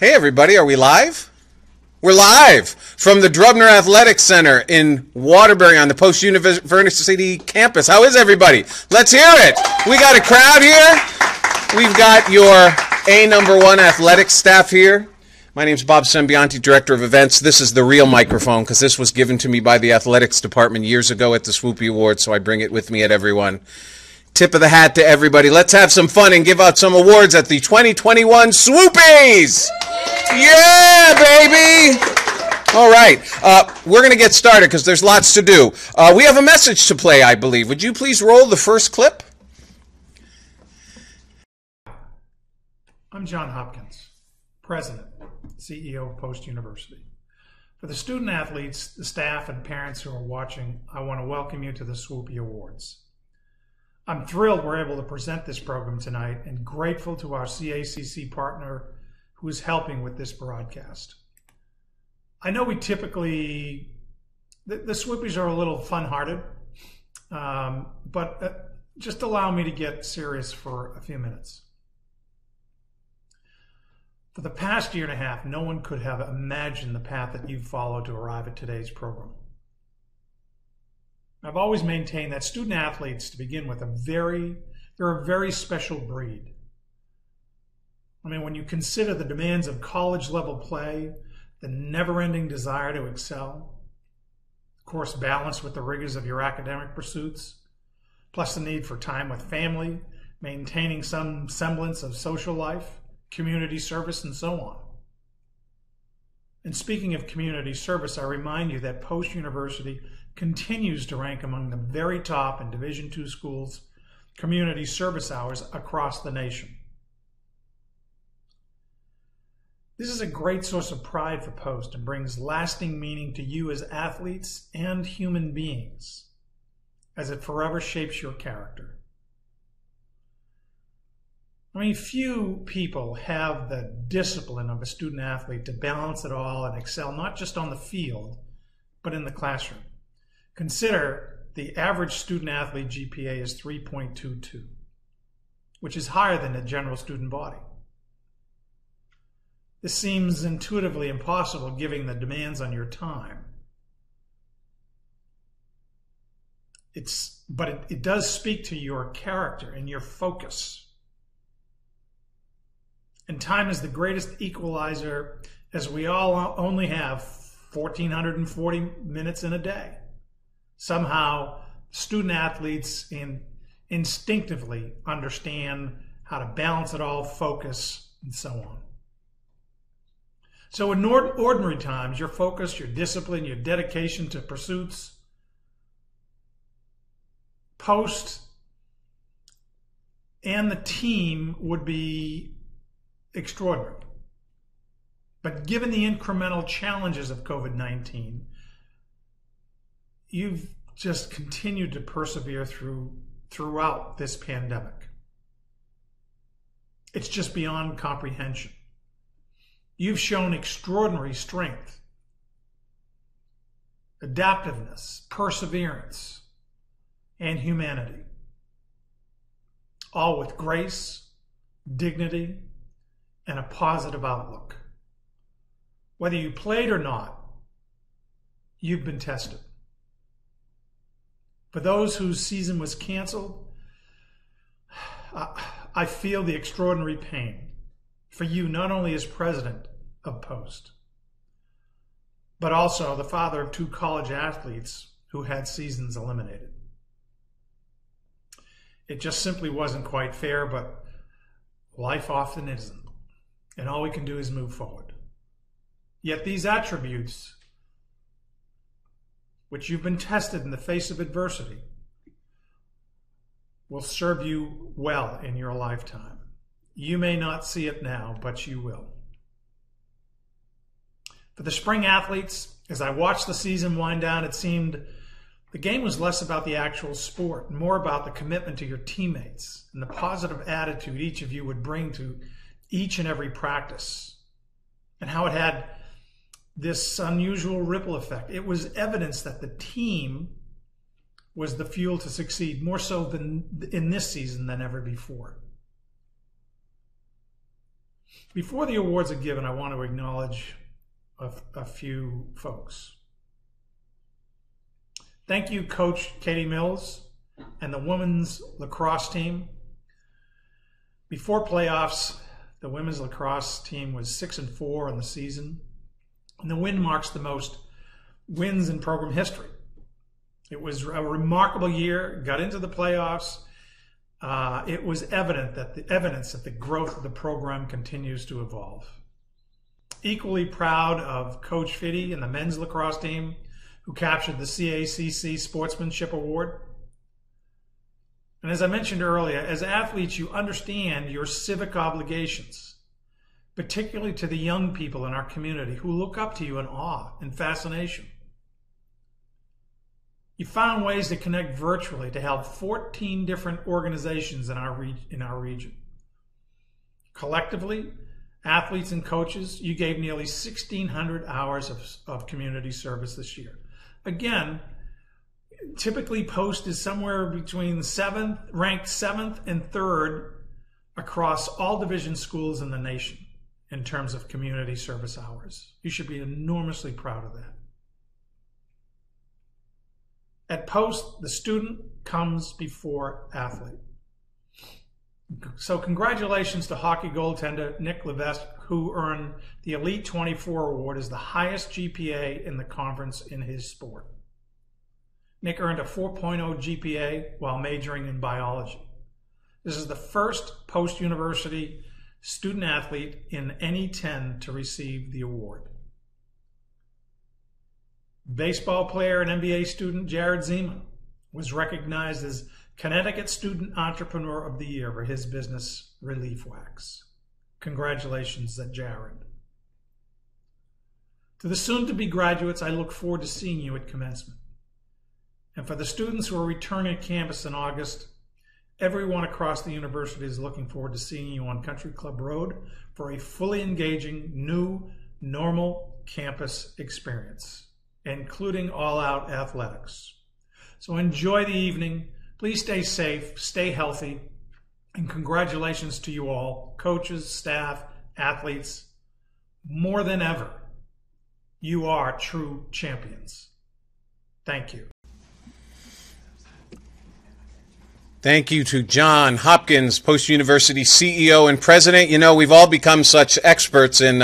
Hey everybody, are we live? We're live from the Drubner Center in Waterbury on the Post University campus. How is everybody? Let's hear it. We got a crowd here. We've got your #1 athletics staff here. My name's Bob Sembianti, Director of Events. This is the real microphone because this was given to me by the athletics department years ago at the Swoopy Awards, so I bring it with me at everyone. Tip of the hat to everybody. Let's have some fun and give out some awards at the 2021 Swoopys! Yeah, baby! All right, we're going to get started because there's lots to do. We have a message to play, I believe. Would you please roll the first clip? I'm John Hopkins, President, CEO of Post University. For the student athletes, the staff, and parents who are watching, I want to welcome you to the Swoopy Awards. I'm thrilled we're able to present this program tonight and grateful to our CACC partner who is helping with this broadcast. I know we typically, the Swoopys are a little fun-hearted, but just allow me to get serious for a few minutes. For the past year and a half, no one could have imagined the path that you've followed to arrive at today's program. I've always maintained that student athletes, to begin with, they're a very special breed. I mean, when you consider the demands of college-level play, the never-ending desire to excel, of course, balanced with the rigors of your academic pursuits, plus the need for time with family, maintaining some semblance of social life, community service, and so on. And speaking of community service, I remind you that Post University continues to rank among the very top in Division II schools' community service hours across the nation. This is a great source of pride for Post and brings lasting meaning to you as athletes and human beings, as it forever shapes your character. I mean, few people have the discipline of a student athlete to balance it all and excel not just on the field, but in the classroom. Consider the average student athlete GPA is 3.22, which is higher than the general student body. This seems intuitively impossible given the demands on your time. But it does speak to your character and your focus. And time is the greatest equalizer, as we all only have 1,440 minutes in a day. Somehow, student athletes instinctively understand how to balance it all, focus, and so on. So in ordinary times, your focus, your discipline, your dedication to pursuits, Post, and the team would be extraordinary. But given the incremental challenges of COVID-19, you've just continued to persevere throughout this pandemic. It's just beyond comprehension. You've shown extraordinary strength, adaptiveness, perseverance, and humanity, all with grace, dignity, and a positive outlook. Whether you played or not, you've been tested. For those whose season was canceled, I feel the extraordinary pain for you, not only as president of Post, but also the father of 2 college athletes who had seasons eliminated. It just simply wasn't quite fair, but life often isn't. And all we can do is move forward. Yet these attributes, which you've been tested in the face of adversity, will serve you well in your lifetime. You may not see it now, but you will. For the spring athletes, as I watched the season wind down, it seemed the game was less about the actual sport and more about the commitment to your teammates and the positive attitude each of you would bring to each and every practice, and how it had this unusual ripple effect. It was evidence that the team was the fuel to succeed, more so than in this season than ever before. Before the awards are given, I want to acknowledge a few folks. Thank you, Coach Katie Mills and the women's lacrosse team. Before playoffs, the women's lacrosse team was 6-4 in the season, and the win marks the most wins in program history. It was a remarkable year, got into the playoffs. It was evidence that the growth of the program continues to evolve. Equally proud of Coach Fitty and the men's lacrosse team, who captured the CACC Sportsmanship Award. And as I mentioned earlier, as athletes, you understand your civic obligations, particularly to the young people in our community who look up to you in awe and fascination. You found ways to connect virtually to help 14 different organizations in our region. Collectively, athletes and coaches, you gave nearly 1,600 hours of community service this year. Again, typically Post is somewhere between ranked 7th and 3rd across all division schools in the nation in terms of community service hours. You should be enormously proud of that. At Post, the student comes before athlete. So congratulations to hockey goaltender Nick Levesque, who earned the Elite 24 award as the highest GPA in the conference in his sport. Nick earned a 4.0 GPA while majoring in biology. This is the first post-university student athlete in any 10 to receive the award. Baseball player and MBA student Jared Zima was recognized as Connecticut Student Entrepreneur of the Year for his business, Relief Wax. Congratulations to Jared. To the soon-to-be graduates, I look forward to seeing you at commencement. And for the students who are returning to campus in August, everyone across the university is looking forward to seeing you on Country Club Road for a fully engaging, new, normal campus experience, including all-out athletics. So enjoy the evening. Please stay safe, stay healthy, and congratulations to you all, coaches, staff, athletes. More than ever, you are true champions. Thank you. Thank you to John Hopkins, Post-University CEO and President. You know, we've all become such experts in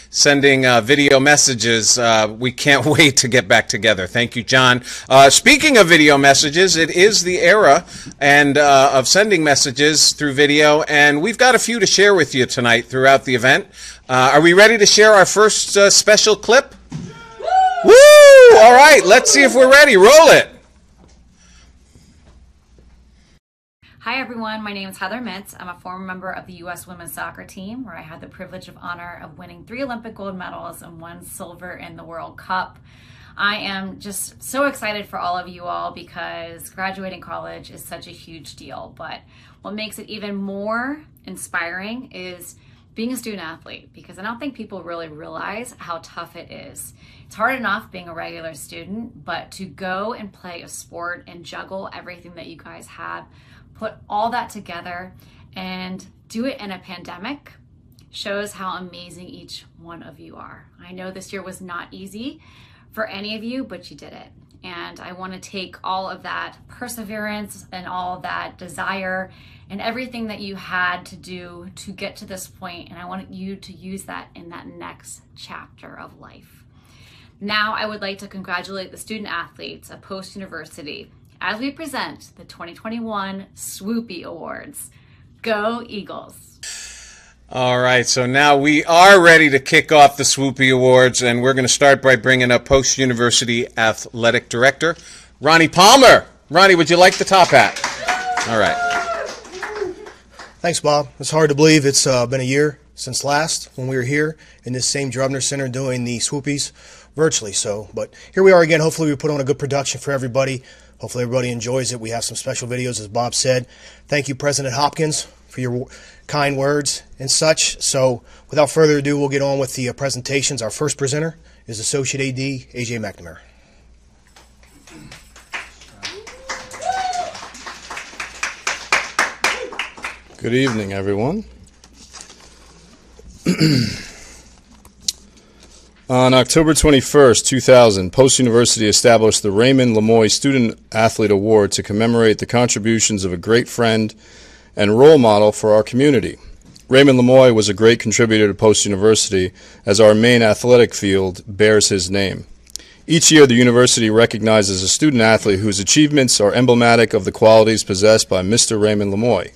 sending video messages. We can't wait to get back together. Thank you, John. Speaking of video messages, it is the era of sending messages through video, and we've got a few to share with you tonight throughout the event. Are we ready to share our first special clip? Woo! All right, let's see if we're ready. Roll it. Hi everyone, my name is Heather Mitz. I'm a former member of the U.S. women's soccer team, where I had the privilege of honor of winning 3 Olympic gold medals and 1 silver in the World Cup. I am just so excited for all of you all because graduating college is such a huge deal. But what makes it even more inspiring is being a student athlete, because I don't think people really realize how tough it is. It's hard enough being a regular student, but to go and play a sport and juggle everything that you guys have, put all that together and do it in a pandemic shows how amazing each one of you are. I know this year was not easy for any of you, but you did it. And I want to take all of that perseverance and all of that desire and everything that you had to do to get to this point, and I want you to use that in that next chapter of life. Now I would like to congratulate the student athletes of Post University as we present the 2021 Swoopy Awards. Go Eagles! All right, so now we are ready to kick off the Swoopy Awards, and we're going to start by bringing up Post University Athletic Director, Ronnie Palmer. Ronnie, would you like the top hat? All right. Thanks, Bob. It's hard to believe it's been a year since last when we were here in this same Drubner Center doing the Swoopys virtually. But here we are again. Hopefully we put on a good production for everybody. Hopefully everybody enjoys it. We have some special videos, as Bob said. Thank you, President Hopkins, for your kind words and such. So without further ado, we'll get on with the presentations. Our first presenter is Associate AD, AJ McNamara. Good evening, everyone. On October 21st, 2000, Post University established the Raymond Lemoy Student Athlete Award to commemorate the contributions of a great friend and role model for our community. Raymond Lemoy was a great contributor to Post University, as our main athletic field bears his name. Each year, the university recognizes a student athlete whose achievements are emblematic of the qualities possessed by Mr. Raymond Lemoy.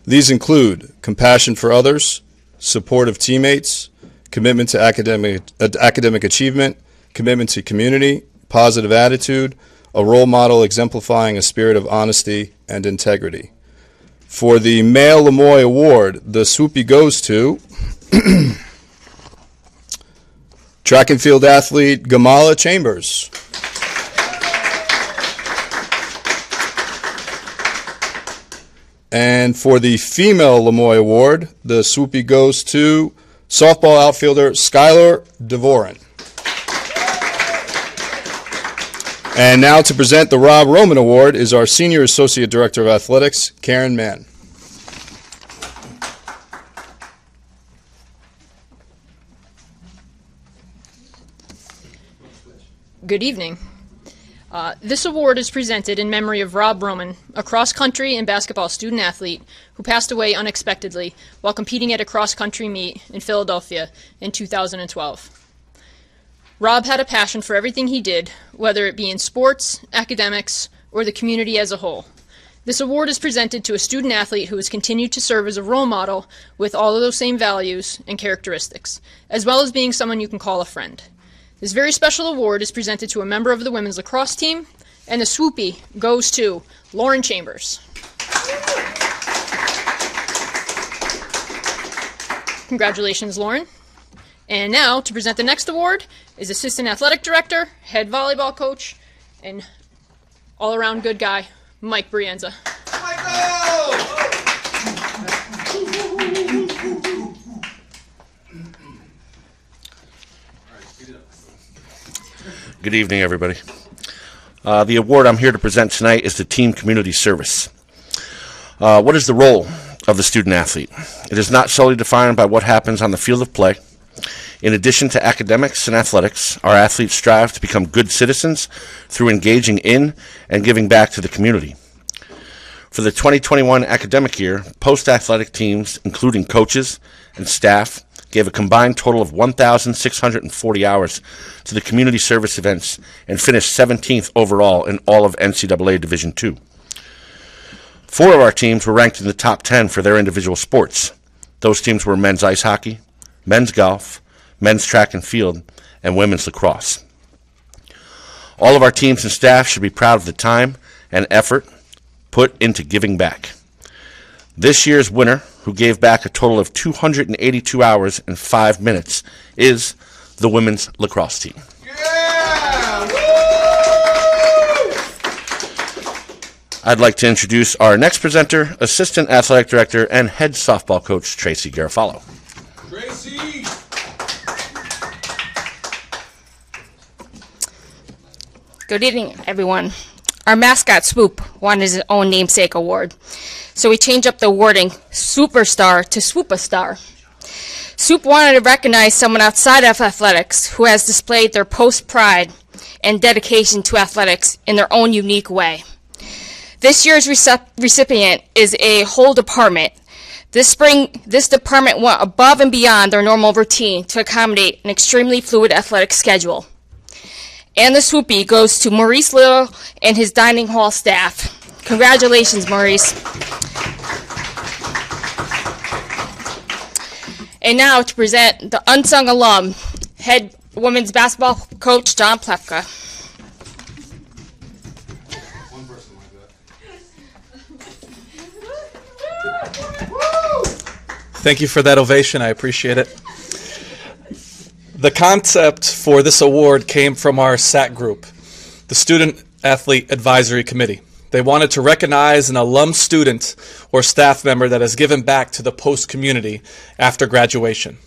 These include compassion for others, support of teammates, commitment to academic achievement, commitment to community, positive attitude, a role model exemplifying a spirit of honesty and integrity. For the Male Lemoy Award, the Swoopy goes to track and field athlete Gamala Chambers. And for the Female Lemoy Award, the Swoopy goes to softball outfielder Skylar Devoren. And now to present the Rob Roman Award is our Senior Associate Director of Athletics, Karen Mann. Good evening. This award is presented in memory of Rob Roman, a cross-country and basketball student athlete who passed away unexpectedly while competing at a cross-country meet in Philadelphia in 2012. Rob had a passion for everything he did, whether it be in sports, academics, or the community as a whole. This award is presented to a student athlete who has continued to serve as a role model with all of those same values and characteristics, as well as being someone you can call a friend. This very special award is presented to a member of the women's lacrosse team, and the Swoopy goes to Lauren Chambers. Congratulations, Lauren. And now, to present the next award is Assistant Athletic Director, Head Volleyball Coach, and all-around good guy, Mike Brienza. Good evening, everybody. The award I'm here to present tonight is the Team Community Service. What is the role of the student athlete? It is not solely defined by what happens on the field of play. In addition to academics and athletics, our athletes strive to become good citizens through engaging in and giving back to the community. For the 2021 academic year, post-athletic teams, including coaches and staff, gave a combined total of 1,640 hours to the community service events and finished 17th overall in all of NCAA Division II. 4 of our teams were ranked in the top 10 for their individual sports. Those teams were men's ice hockey, men's golf, men's track and field, and women's lacrosse. All of our teams and staff should be proud of the time and effort put into giving back. This year's winner, who gave back a total of 282 hours and 5 minutes, is the women's lacrosse team. Yeah! Woo! I'd like to introduce our next presenter, Assistant Athletic Director and Head Softball Coach, Tracy Garofalo. Tracy! Good evening, everyone. Our mascot, Swoop, wanted his own namesake award, so we changed up the wording Superstar to Swoopastar. Swoop wanted to recognize someone outside of athletics who has displayed their post-pride and dedication to athletics in their own unique way. This year's recipient is a whole department. This spring, this department went above and beyond their normal routine to accommodate an extremely fluid athletic schedule. And the Swoopy goes to Maurice Little and his dining hall staff. Congratulations, Maurice. And now to present the unsung alum, head women's basketball coach, John Plefka. Thank you for that ovation. I appreciate it. The concept for this award came from our SAT group, the Student Athlete Advisory Committee. They wanted to recognize an alum student or staff member that has given back to the Post community after graduation.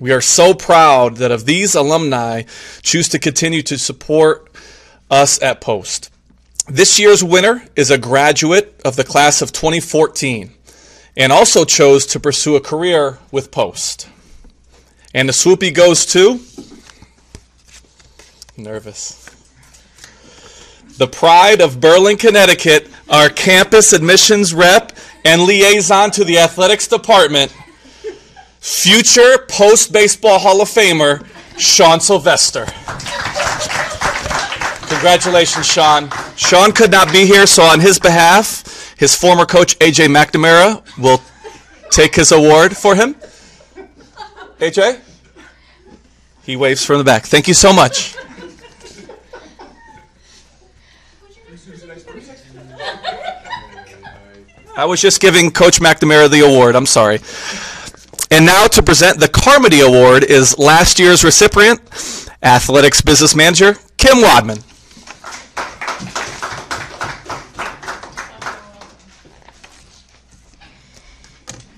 We are so proud that of these alumni choose to continue to support us at Post. This year's winner is a graduate of the class of 2014 and also chose to pursue a career with Post. And the Swoopy goes to... Nervous. The pride of Berlin, Connecticut, our campus admissions rep and liaison to the athletics department, future post-baseball Hall of Famer, Sean Sylvester. Congratulations, Sean. Sean could not be here, so on his behalf, his former coach, A.J. McNamara, will take his award for him. A.J.? He waves from the back. Thank you so much. I was just giving Coach McNamara the award. I'm sorry. And now to present the Carmody Award is last year's recipient, Athletics Business Manager, Kim Wadman.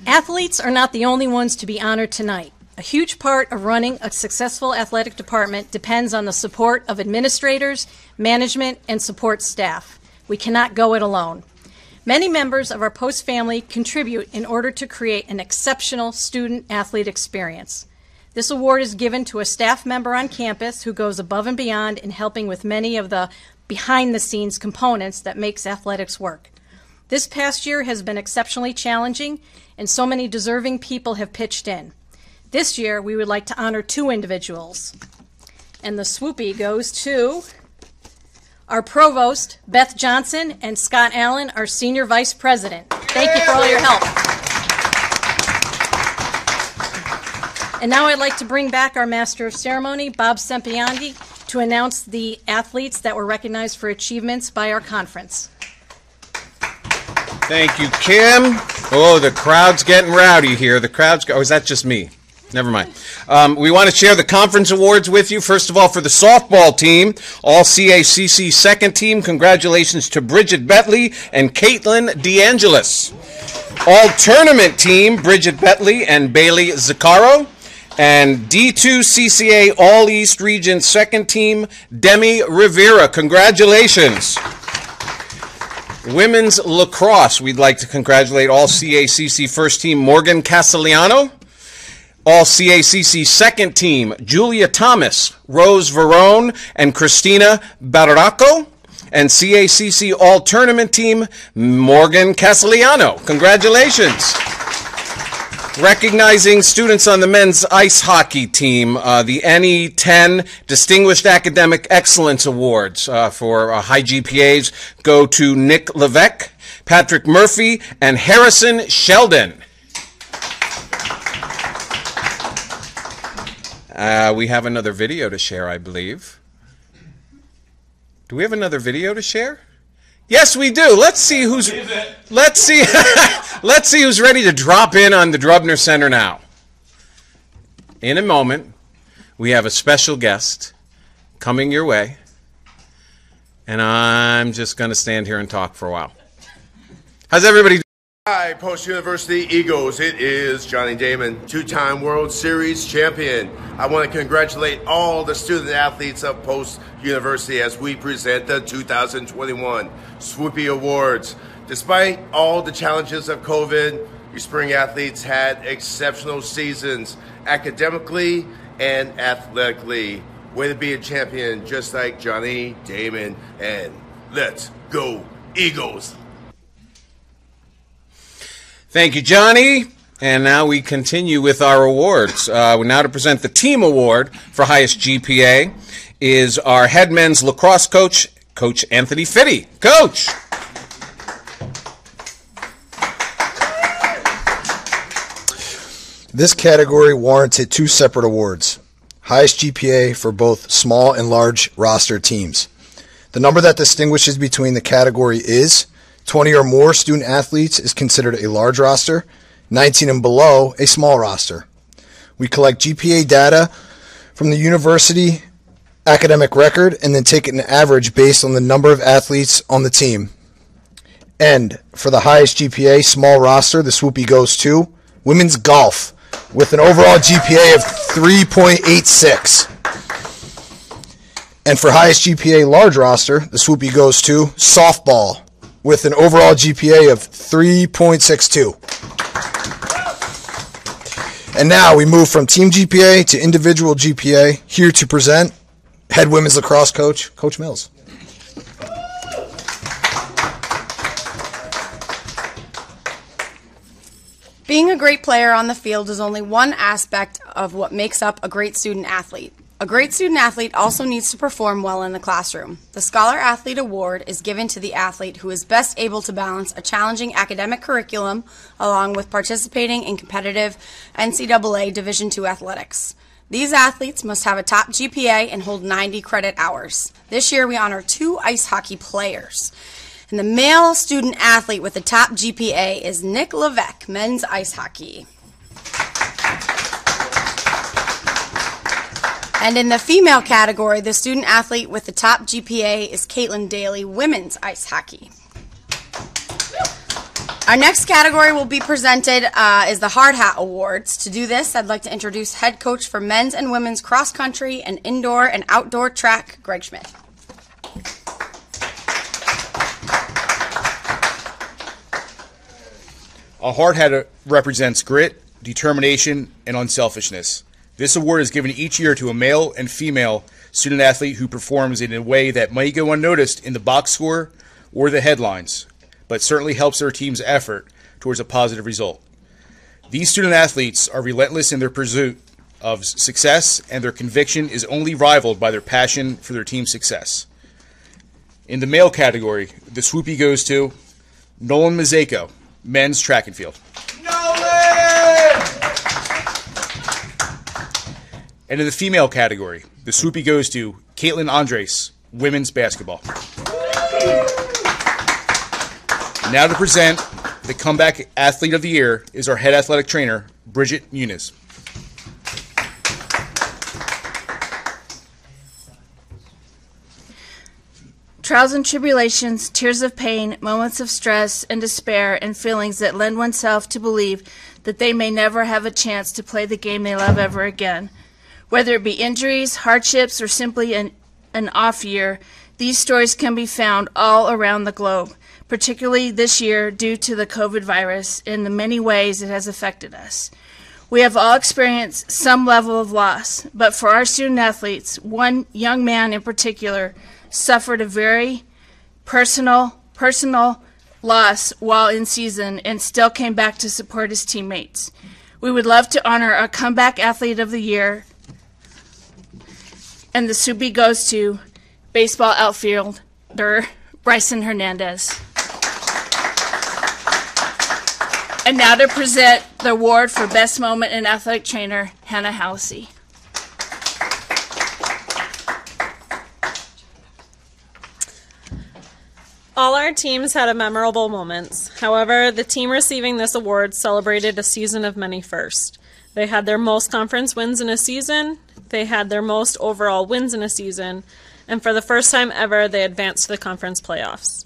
Athletes are not the only ones to be honored tonight. A huge part of running a successful athletic department depends on the support of administrators, management, and support staff. We cannot go it alone. Many members of our Post family contribute in order to create an exceptional student-athlete experience. This award is given to a staff member on campus who goes above and beyond in helping with many of the behind-the-scenes components that makes athletics work. This past year has been exceptionally challenging, and so many deserving people have pitched in. This year, we would like to honor two individuals. And the Swoopy goes to our Provost, Beth Johnson, and Scott Allen, our Senior Vice President. Thank you for all your help. And now I'd like to bring back our Master of Ceremony, Bob Sempiandi, to announce the athletes that were recognized for achievements by our conference. Thank you, Kim. Oh, the crowd's getting rowdy here. The crowd's... Oh, is that just me? Never mind. We want to share the conference awards with you. First of all, for the softball team, all CACC second team, congratulations to Bridget Betley and Caitlin DeAngelis. All tournament team, Bridget Betley and Bailey Zaccaro. And D2 CCA All East Region second team, Demi Rivera. Congratulations. Women's lacrosse, we'd like to congratulate all CACC first team, Morgan Castellano. All CACC second team, Julia Thomas, Rose Verone, and Christina Barraco. And CACC all tournament team, Morgan Castellano. Congratulations. Recognizing students on the men's ice hockey team, the NE10 Distinguished Academic Excellence Awards for high GPAs go to Nick Levesque, Patrick Murphy, and Harrison Sheldon. We have another video to share, I believe. Do we have another video to share? Yes, we do. Let's see who's let's see who's ready to drop in on the Drubner Center now. In a moment, we have a special guest coming your way, and I'm just going to stand here and talk for a while. How's everybody doing? Hi, Post University Eagles. It is Johnny Damon, two-time World Series champion. I want to congratulate all the student athletes of Post University as we present the 2021 Swoopy Awards. Despite all the challenges of COVID, your spring athletes had exceptional seasons academically and athletically. Way to be a champion, just like Johnny Damon. And let's go Eagles! Thank you, Johnny. And now we continue with our awards. Now to present the team award for highest GPA is our head men's lacrosse coach, Coach Anthony Fitty. Coach! This category warranted two separate awards. Highest GPA for both small and large roster teams. The number that distinguishes between the category is 20 or more student athletes is considered a large roster, 19 and below a small roster. We collect GPA data from the university academic record and then take an average based on the number of athletes on the team. And for the highest GPA small roster, the Swoopy goes to women's golf with an overall GPA of 3.86. And for highest GPA large roster, the Swoopy goes to softball with an overall GPA of 3.62. And now we move from team GPA to individual GPA. Here to present, head women's lacrosse coach, Coach Mills. Being a great player on the field is only one aspect of what makes up a great student athlete. A great student athlete also needs to perform well in the classroom. The Scholar Athlete Award is given to the athlete who is best able to balance a challenging academic curriculum along with participating in competitive NCAA Division II athletics. These athletes must have a top GPA and hold 90 credit hours. This year we honor 2 ice hockey players. And the male student athlete with the top GPA is Nick Levesque, men's ice hockey. And in the female category, the student athlete with the top GPA is Caitlin Daly, women's ice hockey. Our next category will be presented is the Hard Hat Awards. To do this, I'd like to introduce head coach for men's and women's cross country and indoor and outdoor track, Greg Schmidt. A hard hat represents grit, determination, and unselfishness. This award is given each year to a male and female student athlete who performs in a way that might go unnoticed in the box score or the headlines, but certainly helps their team's effort towards a positive result. These student athletes are relentless in their pursuit of success, and their conviction is only rivaled by their passion for their team's success. In the male category, the Swoopy goes to Nolan Mazeko, men's track and field. And in the female category, the Swoopy goes to Caitlin Andres, women's basketball. Now to present the Comeback Athlete of the Year is our head athletic trainer, Bridget Muniz. Trials and tribulations, tears of pain, moments of stress and despair, and feelings that lend oneself to believe that they may never have a chance to play the game they love ever again. Whether it be injuries, hardships, or simply an off year, these stories can be found all around the globe, particularly this year due to the COVID virus and the many ways it has affected us. We have all experienced some level of loss, but for our student athletes, one young man in particular suffered a very personal loss while in season and still came back to support his teammates. We would love to honor our Comeback Athlete of the Year, and the Swoopy goes to baseball outfielder Bryson Hernandez. And now to present the award for Best Moment in Athletic Trainer, Hannah Halsey. All our teams had memorable moments. However, the team receiving this award celebrated a season of many firsts. They had their most conference wins in a season, they had their most overall wins in a season, and for the first time ever, they advanced to the conference playoffs.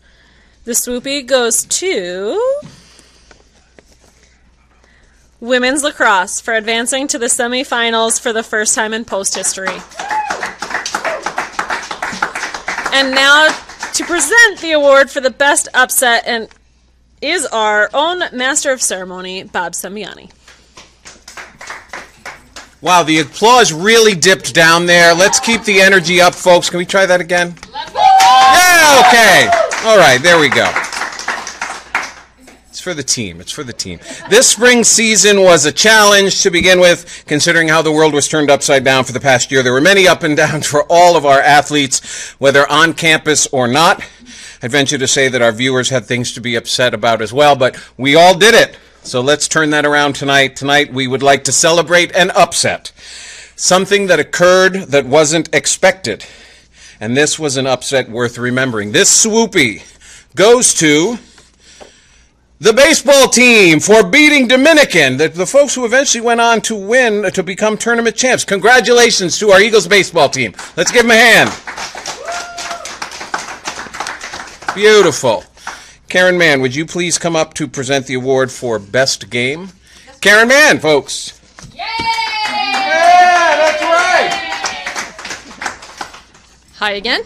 The Swoopy goes to women's lacrosse for advancing to the semifinals for the first time in post history. And now to present the award for the best upset and is our own Master of Ceremony, Bob Sembiani. Wow, the applause really dipped down there. Let's keep the energy up, folks. Can we try that again? Yeah, okay. All right, there we go. It's for the team. It's for the team. This spring season was a challenge to begin with, considering how the world was turned upside down for the past year. There were many up and downs for all of our athletes, whether on campus or not. I'd venture to say that our viewers had things to be upset about as well, but we all did it. So let's turn that around tonight. Tonight we would like to celebrate an upset. Something that occurred that wasn't expected. And this was an upset worth remembering. This Swoopy goes to the baseball team for beating Dominican, the folks who eventually went on to win, to become tournament champs. Congratulations to our Eagles baseball team. Let's give them a hand. Beautiful. Karen Mann, would you please come up to present the award for best game? Karen Mann, folks. Yay! Yeah, that's right. Hi again.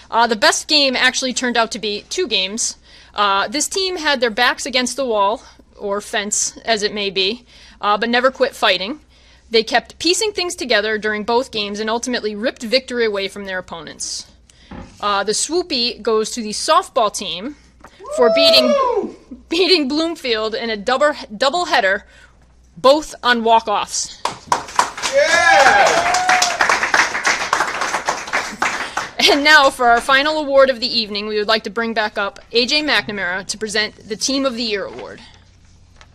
The best game actually turned out to be 2 games. This team had their backs against the wall, or fence as it may be, but never quit fighting. They kept piecing things together during both games and ultimately ripped victory away from their opponents. The Swoopy goes to the softball team for beating Bloomfield in a double header, both on walk-offs. Yeah! And now for our final award of the evening, we would like to bring back up AJ McNamara to present the Team of the Year award.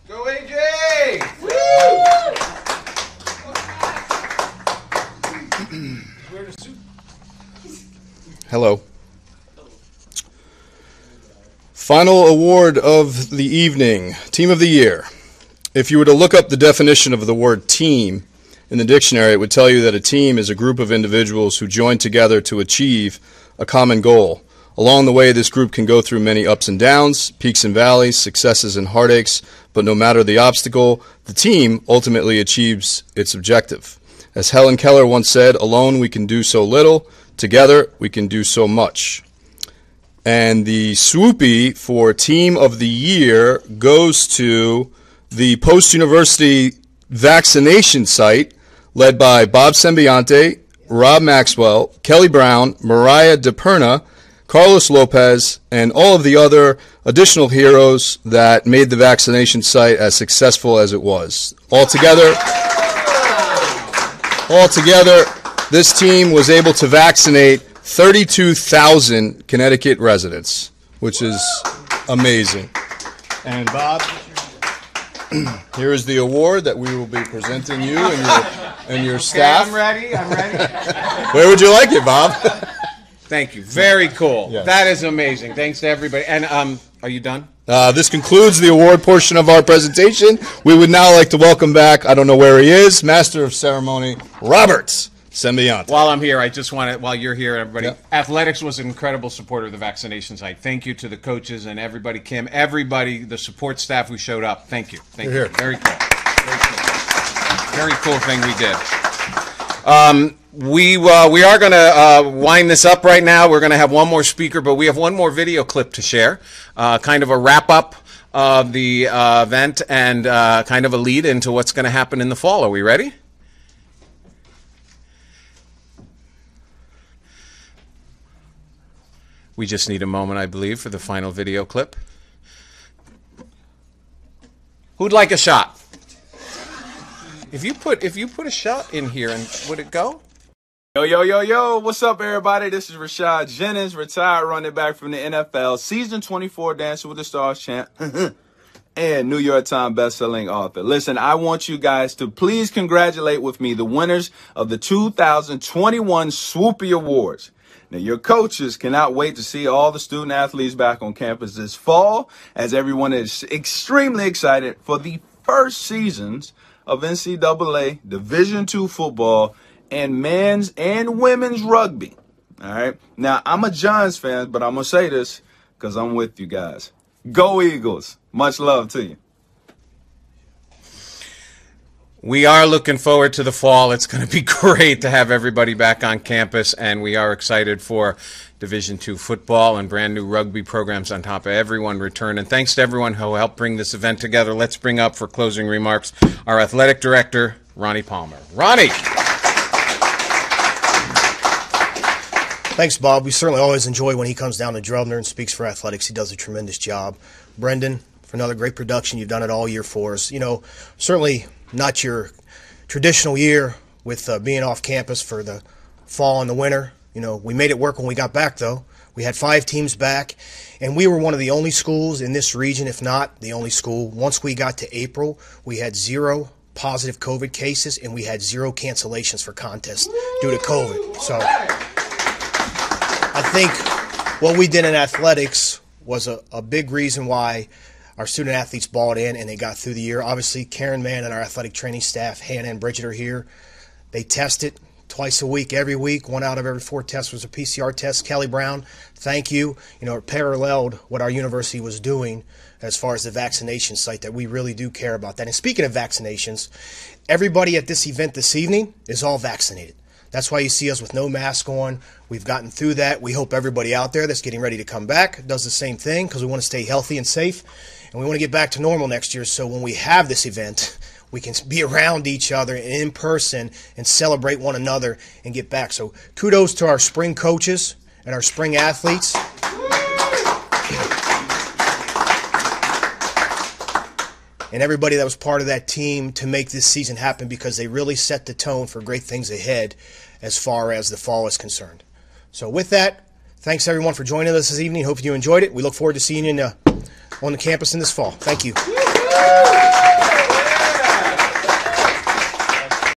Go AJ! Hello. Final award of the evening, Team of the Year. If you were to look up the definition of the word team in the dictionary, it would tell you that a team is a group of individuals who join together to achieve a common goal. Along the way, this group can go through many ups and downs, peaks and valleys, successes and heartaches, but no matter the obstacle, the team ultimately achieves its objective. As Helen Keller once said, alone we can do so little, together we can do so much. And the Swoopy for Team of the Year goes to the post-university vaccination site led by Bob Sembiante, Rob Maxwell, Kelly Brown, Mariah DePerna, Carlos Lopez, and all of the other additional heroes that made the vaccination site as successful as it was. Altogether, this team was able to vaccinate 32,000 Connecticut residents, which is amazing. And Bob, here is the award that we will be presenting you and your staff. I'm ready. Where would you like it, Bob? Thank you. Very cool. Yes. That is amazing. Thanks to everybody. And are you done? This concludes the award portion of our presentation. We would now like to welcome back, I don't know where he is, Master of Ceremony, Robert Sembiante. While I'm here, I just want to, while you're here, everybody, athletics was an incredible supporter of the vaccination site. Thank you to the coaches and everybody, Kim, everybody, the support staff who showed up. Thank you. Thank you. Very cool. Very cool thing we did. We are going to wind this up right now. We're going to have one more speaker, but we have one more video clip to share, kind of a wrap-up of the event and kind of a lead into what's going to happen in the fall. Are we ready? We just need a moment, I believe, for the final video clip. Who'd like a shot? If you put a shot in here, and would it go? Yo, what's up, everybody? This is Rashad Jennings, retired running back from the NFL, season 24 Dancing with the Stars champ, and New York Times bestselling author. Listen, I want you guys to please congratulate with me the winners of the 2021 Swoopy Awards. Now, your coaches cannot wait to see all the student athletes back on campus this fall, as everyone is extremely excited for the first seasons of NCAA Division II football and men's and women's rugby. All right. Now, I'm a Giants fan, but I'm going to say this because I'm with you guys. Go Eagles. Much love to you. We are looking forward to the fall. It's going to be great to have everybody back on campus, and we are excited for Division II football and brand new rugby programs on top of everyone return. And thanks to everyone who helped bring this event together. Let's bring up for closing remarks our athletic director, Ronnie Palmer. Ronnie! Thanks, Bob. We certainly always enjoy when he comes down to Drubner and speaks for athletics. He does a tremendous job. Brendan, for another great production. You've done it all year for us. You know, certainly not your traditional year with being off campus for the fall and the winter. You know, we made it work when we got back, though. We had 5 teams back, and we were one of the only schools in this region, if not the only school. Once we got to April, we had 0 positive COVID cases, and we had 0 cancellations for contests due to COVID. So I think what we did in athletics was a big reason why our student athletes bought in and they got through the year. Obviously, Karen Mann and our athletic training staff, Hannah and Bridget, are here. They tested twice a week, every week. 1 out of every 4 tests was a PCR test. Kelly Brown, thank you. You know, it paralleled what our university was doing as far as the vaccination site, that we really do care about that. And speaking of vaccinations, everybody at this event this evening is all vaccinated. That's why you see us with no mask on. We've gotten through that. We hope everybody out there that's getting ready to come back does the same thing, because we want to stay healthy and safe, and we want to get back to normal next year. So when we have this event, we can be around each other in person and celebrate one another and get back. So kudos to our spring coaches and our spring athletes. And everybody that was part of that team to make this season happen, because they really set the tone for great things ahead as far as the fall is concerned. So with that, thanks everyone for joining us this evening. Hope you enjoyed it. We look forward to seeing you on the campus in this fall. Thank you.